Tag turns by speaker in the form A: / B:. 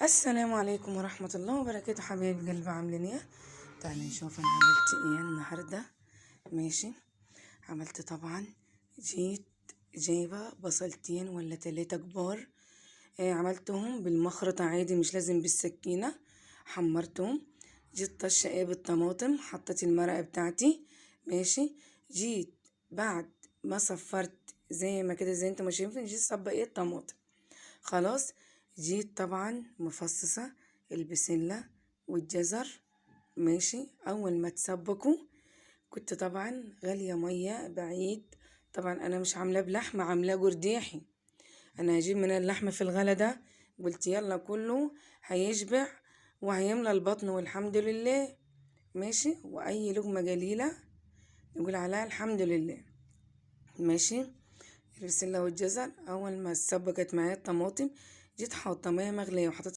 A: السلام عليكم ورحمة الله وبركاته. حبايب قلبي عاملين ايه؟ تعالوا نشوف انا عملت ايه النهاردة. ماشي، عملت طبعا جيت جايبة بصلتين ولا 3 كبار. عملتهم بالمخرطة عادي، مش لازم بالسكينة. حمرتهم. جيت طشة بالطماطم، حطيت المرقة بتاعتي. ماشي. جيت بعد ما صفرت زي ما كده زي انت ما شايفين، جيت صبة الطماطم. خلاص. جيت طبعا مفصصة البسلة والجزر. ماشي. اول ما تسبكوا كنت طبعا غالية مية بعيد. طبعا انا مش عاملاه بلحمة، عاملاه جرديحي. انا هجيب من اللحمة في الغلا ده. قلت يلا كله هيشبع وهيملى البطن والحمد لله. ماشي. واي لقمة قليلة نقول عليها الحمد لله. ماشي. البسلة والجزر اول ما اتسبكت معايا الطماطم، جيت حاطه ميه مغليه وحطيت